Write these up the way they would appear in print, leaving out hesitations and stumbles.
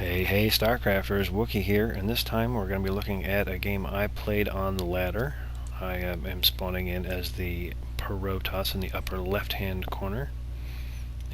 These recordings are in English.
Hey, StarCrafters, Wookie here, and this time we're going to be looking at a game I played on the ladder. I am spawning in as the Protoss in the upper left-hand corner,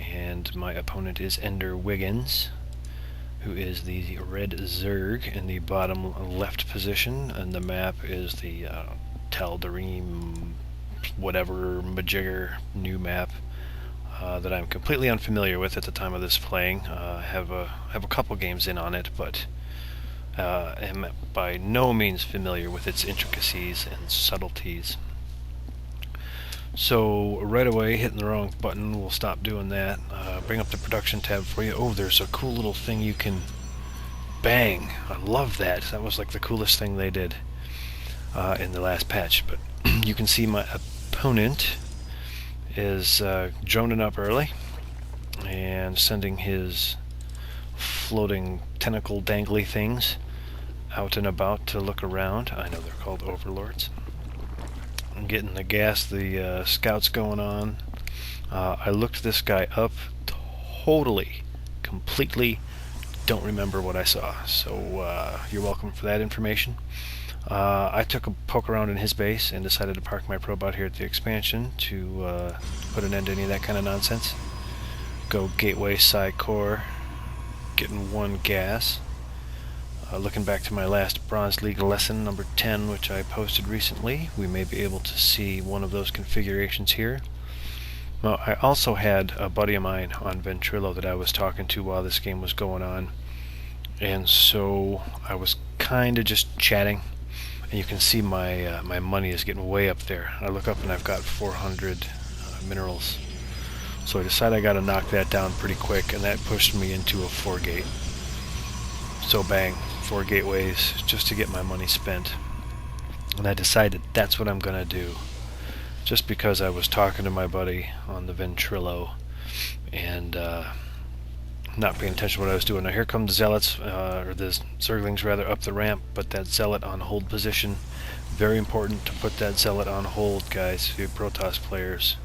and my opponent is Enderwigginz, who is the red Zerg in the bottom left position, and the map is the Tal'Darim, whatever, Majigger new map. That I'm completely unfamiliar with at the time of this playing. I have a couple games in on it, but am by no means familiar with its intricacies and subtleties. So right away, hitting the wrong button, we'll stop doing that. Bring up the production tab for you. Oh, there's a cool little thing you can bang. I love that. That was like the coolest thing they did in the last patch. But you can see my opponent is droning up early and sending his floating tentacle dangly things out and about to look around. I know they're called overlords. I'm getting the scouts going on. I looked this guy up completely don't remember what I saw, so you're welcome for that information. I took a poke around in his base and decided to park my probe out here at the expansion to put an end to any of that kind of nonsense. Go gateway side core, getting one gas. Looking back to my last Bronze League lesson, number 10, which I posted recently, we may be able to see one of those configurations here. Well, I also had a buddy of mine on Ventrilo that I was talking to while this game was going on, and so I was kind of just chatting. And you can see my my money is getting way up there. I look up and I've got 400 minerals. So I decided I got to knock that down pretty quick, and that pushed me into a 4-gate. So bang, 4 gateways just to get my money spent. And I decided that's what I'm going to do. Just because I was talking to my buddy on the Ventrilo and not paying attention to what I was doing. Now here come the zealots, or the zerglings rather, up the ramp, but that zealot on hold position. Very important to put that zealot on hold, guys, if you're Protoss players.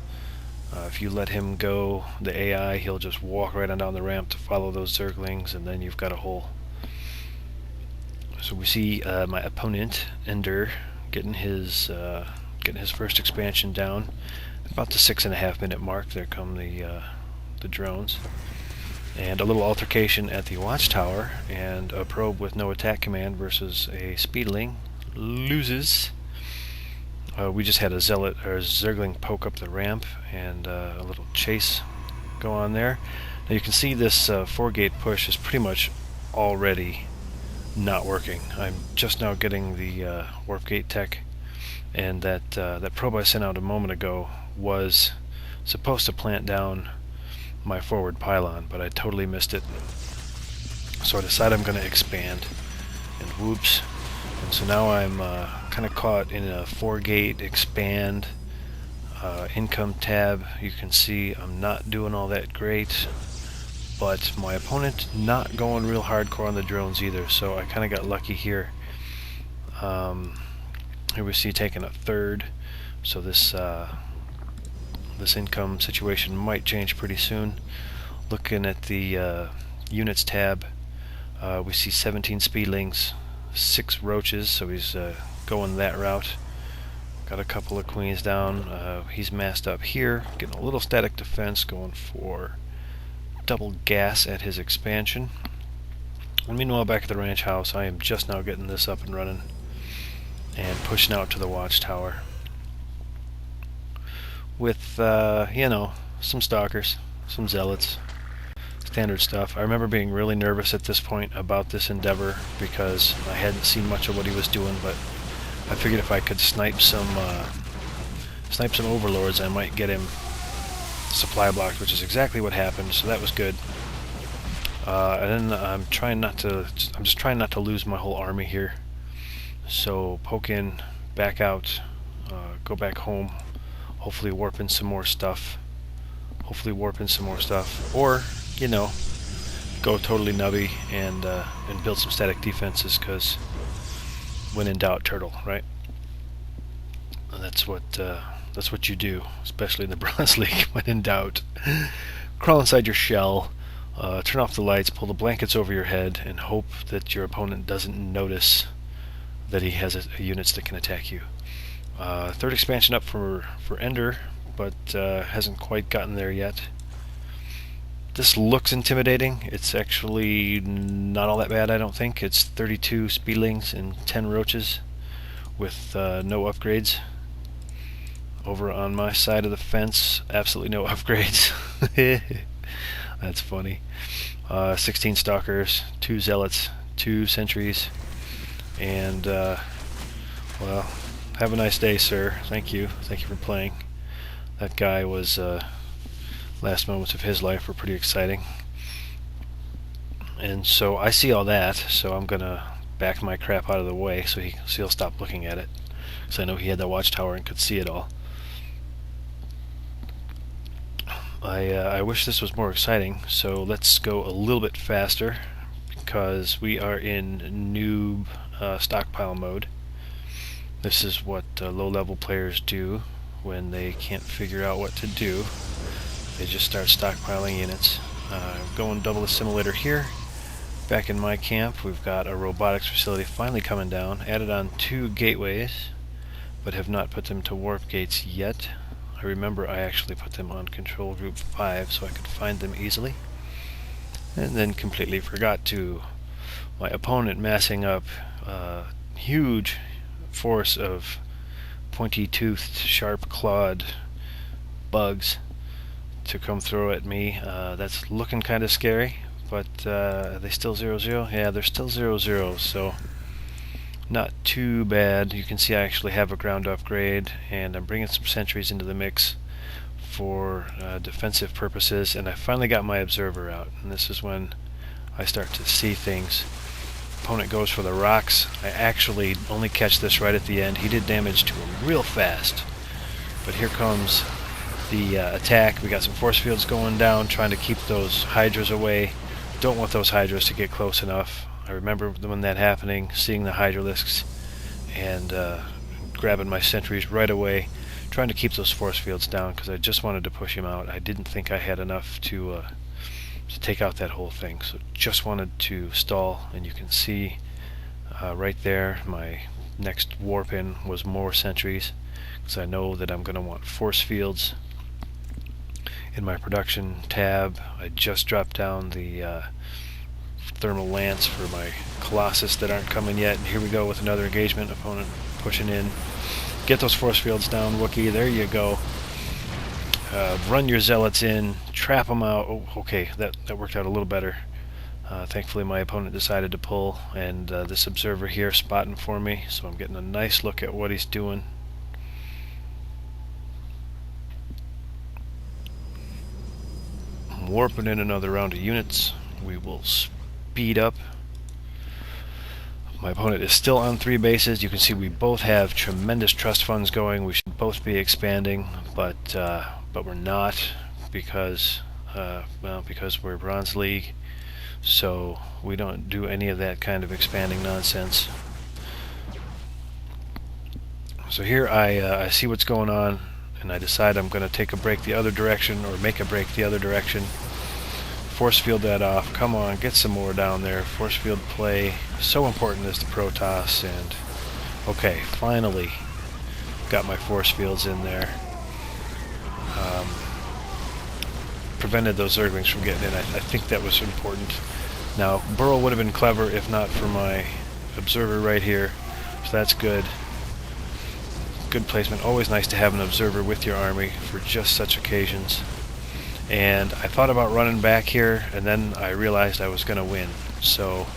If you let him go, the AI, he'll just walk right on down the ramp to follow those zerglings, and then you've got a hole. So we see my opponent, Ender, getting his first expansion down. About the 6.5 minute mark, there come the drones. And a little altercation at the watchtower, and a probe with no attack command versus a speedling loses. We just had a zealot or zergling poke up the ramp, and a little chase go on there. Now you can see this 4-gate push is pretty much already not working. I'm just now getting the warp gate tech, and that probe I sent out a moment ago was supposed to plant down my forward pylon, but I totally missed it. So I decided I'm going to expand, and whoops. And so now I'm kind of caught in a 4-gate expand income tab. You can see I'm not doing all that great, but my opponent not going real hardcore on the drones either, so I kind of got lucky here. Here we see taking a third, so this income situation might change pretty soon. Looking at the units tab, we see 17 speedlings, 6 roaches, so he's going that route. Got a couple of queens down. He's massed up here, getting a little static defense, going for double gas at his expansion. And meanwhile, back at the ranch house, I am just now getting this up and running and pushing out to the watchtower with, some stalkers, some zealots, standard stuff. I remember being really nervous at this point about this endeavor because I hadn't seen much of what he was doing, but I figured if I could snipe some overlords, I might get him supply blocked, which is exactly what happened. So that was good. And then I'm just trying not to lose my whole army here. So poke in, back out, go back home. Hopefully warp in some more stuff. Or, go totally nubby and build some static defenses, because when in doubt, turtle, right? And that's what you do, especially in the Bronze League. When in doubt, crawl inside your shell, Turn off the lights, pull the blankets over your head, and hope that your opponent doesn't notice that he has units that can attack you. Third expansion up for Ender, but hasn't quite gotten there yet. This looks intimidating. It's actually not all that bad, I don't think. It's 32 speedlings and 10 roaches with no upgrades. Over on my side of the fence, absolutely no upgrades. That's funny. 16 stalkers, 2 zealots, 2 sentries, and well, have a nice day, sir. Thank you for playing. That guy was last moments of his life were pretty exciting, and so I see all that, so I'm gonna back my crap out of the way so he'll stop looking at it, because I know he had the watchtower and could see it all. I wish this was more exciting, so let's go a little bit faster, because we are in noob stockpile mode. This is what low-level players do when they can't figure out what to do. They just start stockpiling units. Going double assimilator here. Back in my camp, we've got a robotics facility finally coming down. Added on 2 gateways, but have not put them to warp gates yet. I remember I actually put them on control group 5 so I could find them easily. And then completely forgot to. My opponent massing up a huge force of pointy-toothed, sharp-clawed bugs to come throw at me. That's looking kind of scary, but are they still 0-0? Yeah, they're still 0-0, so not too bad. You can see I actually have a ground upgrade, and I'm bringing some sentries into the mix for defensive purposes, and I finally got my observer out, and this is when I start to see things. Opponent goes for the rocks. I actually only catch this right at the end. He did damage to him real fast, but here comes the attack. We got some force fields going down, trying to keep those hydras away. Don't want those hydras to get close enough. I remember when that happening, seeing the hydralisks and grabbing my sentries right away, trying to keep those force fields down because I just wanted to push him out. I didn't think I had enough to take out that whole thing, so just wanted to stall. And you can see right there my next warp in was more sentries, because I know that I'm going to want force fields in my production tab. I just dropped down the thermal lance for my Colossus that aren't coming yet, and here we go with another engagement. Opponent pushing in. Get those force fields down, Wookie. There you go. Run your zealots in, trap them out. Oh, okay, that worked out a little better. Thankfully my opponent decided to pull, and this observer here spotting for me, so I'm getting a nice look at what he's doing. I'm warping in another round of units. We will speed up. My opponent is still on 3 bases. You can see we both have tremendous trust funds going. We should both be expanding, but we're not, because because we're Bronze League, so we don't do any of that kind of expanding nonsense. So here I see what's going on, and I decide I'm going to take a break the other direction, or make a break the other direction. Force field that off. Come on, get some more down there. Force field play, so important as the Protoss. And okay, finally got my force fields in there. Prevented those Zerglings from getting in. I think that was important. Now, Burrow would have been clever if not for my observer right here, so that's good. Good placement. Always nice to have an observer with your army for just such occasions. And I thought about running back here, and then I realized I was going to win. So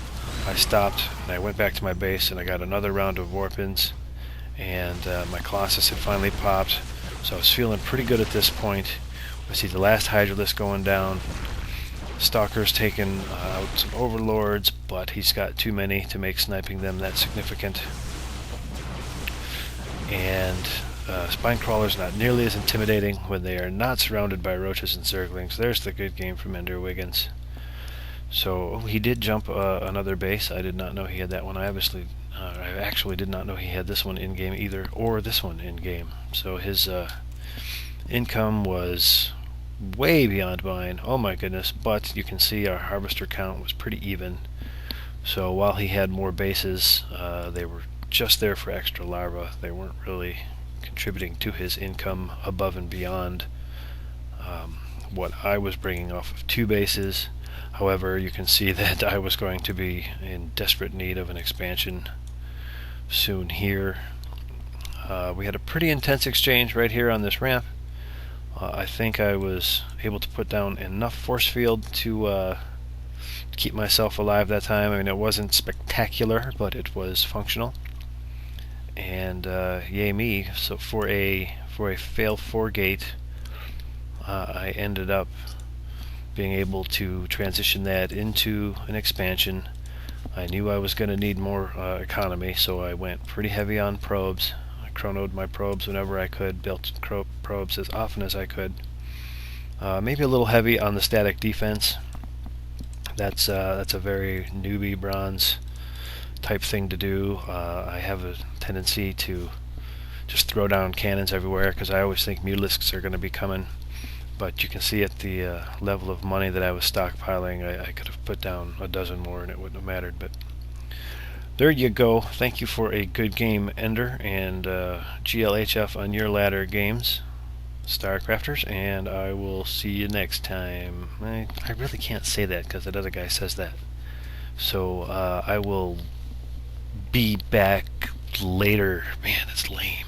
I stopped, and I went back to my base, and I got another round of warp-ins. And my Colossus had finally popped, so I was feeling pretty good at this point. I see the last Hydralisk going down. Stalker's taking out some Overlords, but he's got too many to make sniping them that significant. And Spine Crawler's not nearly as intimidating when they are not surrounded by roaches and zerglings. There's the good game from Enderwigginz. So he did jump another base. I did not know he had that one. I actually did not know he had this one in game either, or this one in game. So his income was way beyond mine. Oh my goodness. But you can see our harvester count was pretty even. So while he had more bases, they were just there for extra larvae. They weren't really contributing to his income above and beyond what I was bringing off of 2 bases. However, you can see that I was going to be in desperate need of an expansion soon here. We had a pretty intense exchange right here on this ramp. I think I was able to put down enough force field to keep myself alive that time. I mean, it wasn't spectacular, but it was functional. And yay me! So for a fail 4 gate, I ended up being able to transition that into an expansion. I knew I was going to need more economy, so I went pretty heavy on probes. I chronoed my probes whenever I could, built probes as often as I could. Maybe a little heavy on the static defense. That's a very newbie bronze type thing to do. I have a tendency to just throw down cannons everywhere because I always think mutalisks are going to be coming. But you can see at the level of money that I was stockpiling, I could have put down a dozen more and it wouldn't have mattered. But there you go. Thank you for a good game, Ender, and GLHF on your ladder games, StarCrafters, and I will see you next time. I really can't say that because that other guy says that. So I will be back later. Man, that's lame.